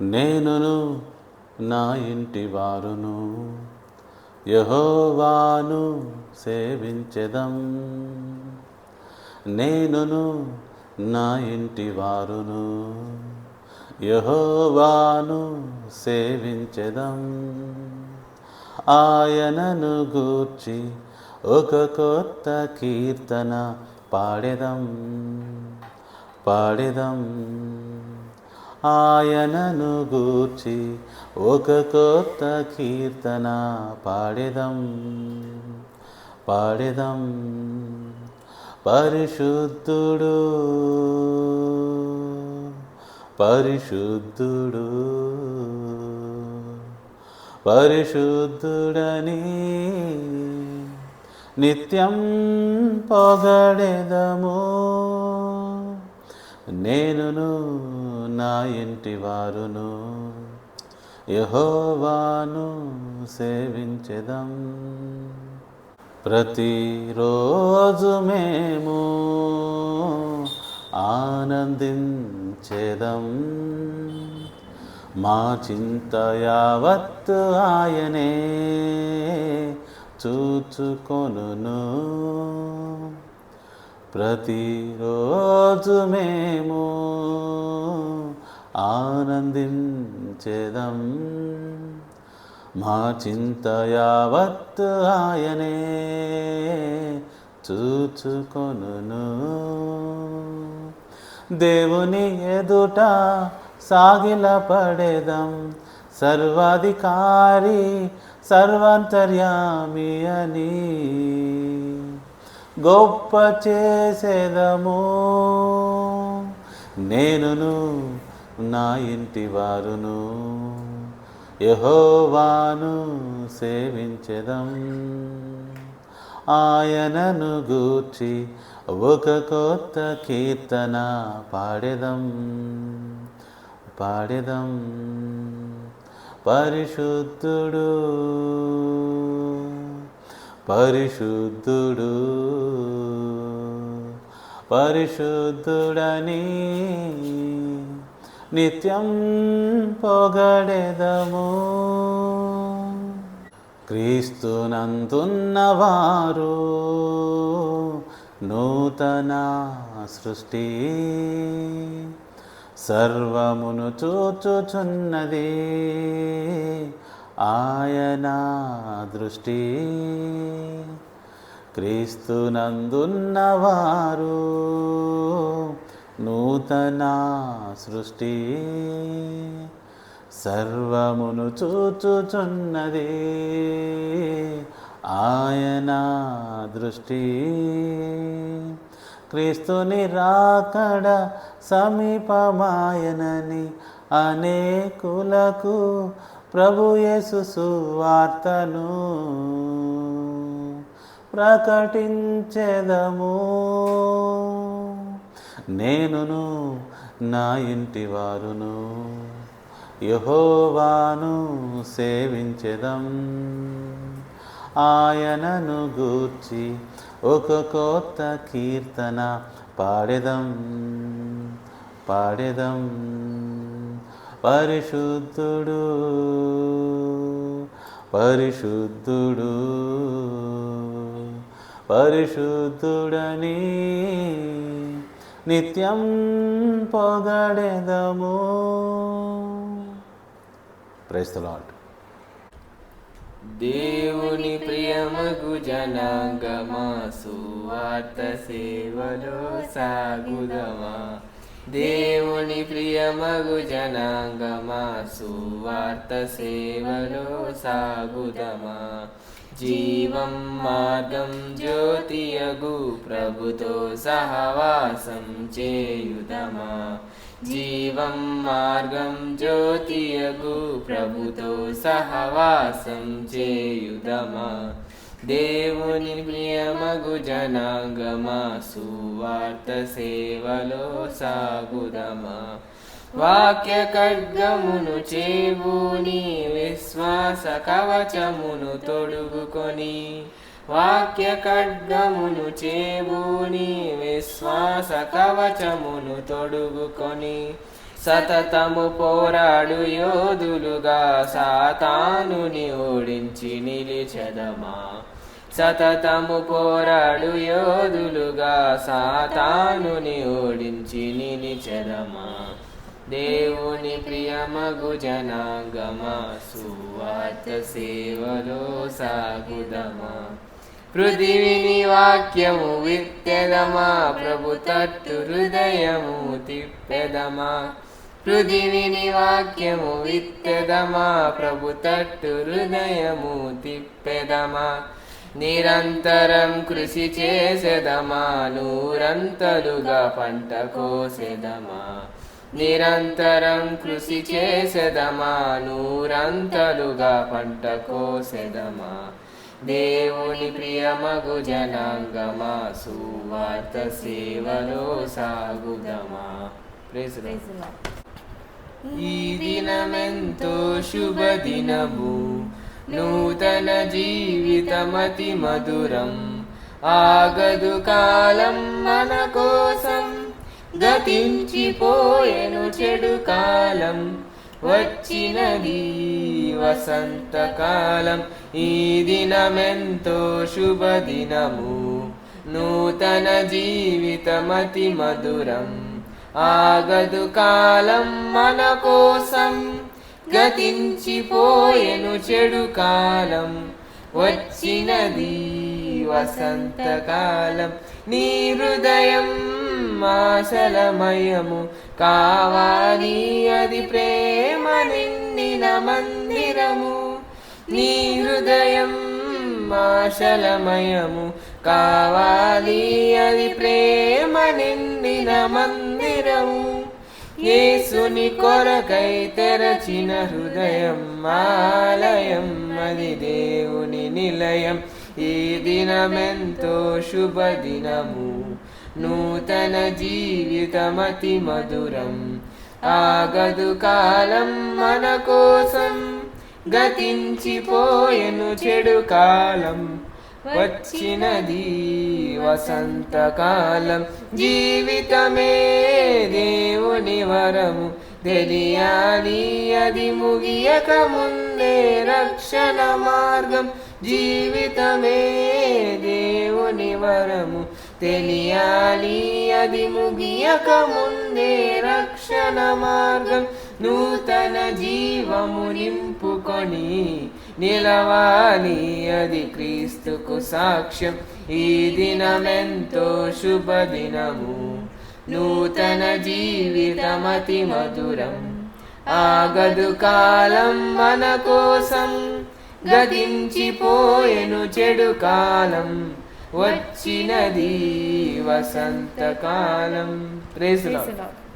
నేనును నా ఇంటి వారును యెహోవాను సేవించెదం. నేనును నా ఇంటి వారును యెహోవాను సేవించెదం. ఆయనను గూర్చి ఒక కొత్త కీర్తన పాడెదం. ఆయనను గూర్చి ఒక కొత్త కీర్తన పాడెదం. పరిశుద్ధుడు పరిశుద్ధుడు పరిశుద్ధుడని నిత్యం పొగడెదము. నేనును నా ఇంటి వారును యెహోవాను సేవించెదం. ప్రతిరోజు మేము ఆనందించెదం. మా చింత యావత్తు ఆయనే చూచుకొనును. ప్రతిరోజు మేము ఆనందించెదం. మా చింత యావత్తు ఆయనే చూచుకొనును. దేవుని ఎదుట సాగిలపడెదం. సర్వాధికారి సర్వాంతర్యామి అని గొప్ప చేసేదము. నేనును నా ఇంటి వారును యెహోవాను సేవించెదం. ఆయనను గూర్చి ఒక కొత్త కీర్తన పాడెదం. పరిశుద్ధుడు పరిశుద్ధుడు పరిశుద్ధుడని నిత్యం పొగడెదము. క్రీస్తునందున్నవారు నూతన సృష్టి. సర్వమును చూచుచున్నది ఆయన దృష్టి. క్రీస్తునందున్నవారు నూతన సృష్టి. సర్వమును చూచుచున్నది ఆయన దృష్టి. క్రీస్తుని రాకడ సమీపమాయనని అనేకులకు ప్రభు యేసు సువార్తను ప్రకటించెదము. నేనును నా ఇంటి వారును యెహోవాను సేవించెదం. ఆయనను గూర్చి ఒక కొత్త కీర్తన పాడెదం. పరిశుద్ధుడు పరిశుద్ధుడు పరిశుద్ధుడని నిత్యం పొగడెదము. Praise the lord. దేవుని ప్రియమగు జనాంగమా సువార్త సేవలో సాగుదమా. దేవుని ప్రియమగు జనాంగమా సువార్త సేవలో సాగుదమా. జీవం మార్గం జ్యోతియగు ప్రభుతో సహవాసం చేయుదమా. జీవం మార్గం జ్యోతియగు ప్రభుతో సహవాసం చేయుదమా. దేవుని ప్రియమగు జనాంగమా సువార్త సేవలో సాగుదమా. వాక్య ఖడ్గమును చేబూని విశ్వాస కవచమును తొడుగుకొని. వాక్య ఖడ్గమును చేబూని విశ్వాస కవచమును తొడుగుకొని. సతతము పోరాడు యోధులుగా సాతానుని ఓడించి నిలిచెదమా. సతతము పోరాడు యోధులుగా సాతానుని ఓడించి నిలిచెదమా. దేవుని ప్రియమగు జనాంగమా సువార్త సేవలో సాగుదమా. పృథివిని వాక్యము విత్తెదమా ప్రభు తట్టు హృదయము తిప్పెదమా. పృథివిని వాక్యము విత్తెదమా ప్రభు తట్టు హృదయము తిప్పెదమా. నిరంతరం కృషి చేసెదమా నూరంతలుగా పంట కోసెదమా. నిరంతరం కృషి చేసెదమా నూరంతలుగా పంట కోసెదమా. దేవుని ప్రియమగు జనాంగమా సువార్త సేవలో సాగుదమా. Praise the lord. ఈ దినమెంతో శుభదినము నూతన జీవితమతి మధురం. ఆగదు కాలం మన కోసం గతించిపోయెను చెడు కాలం. వచ్చినది వసంతకాలం. ఈ దినమెంతో శుభదినము నూతన జీవితమతి మధురం. ఆగదు కాలం మన కోసం గతించిపోయెను చెడు కాలం. వచ్చినది వసంతకాలం. నీ హృదయం ఆశలమయము కావాలి అది ప్రేమ నిండిన మందిరము. నీ హృదయం ఆశలమయము కావాలి అది ప్రేమ నిండిన మందిరము. యేసుని కొరకై తెరచిన హృదయం ఆలయం అది దేవుని నిలయం. ఈ దినమెంతో శుభదినము నూతన జీవితమతి మధురం. ఆగదు కాలం మన కోసం గతించిపోయెను చెడు కాలం. వచ్చినది వసంతకాలం. జీవితమే దేవుని వరము తెలియాలి అది ముగియక ముందే రక్షణ మార్గం. జీవితమే దేవుని వరము తెలియాలి అది ముగియక ముందే రక్షణ మార్గం. నూతన జీవము నింపుకొని నిలవాలి అది క్రీస్తుకు సాక్ష్యం. ఈ దినమెంతో శుభదినము నూతన జీవితమతి మధురం. ఆగదు కాలం మన కోసం గతించిపోయెను చెడు కాలం. వచ్చినది వసంతకాలం. Praise the lord.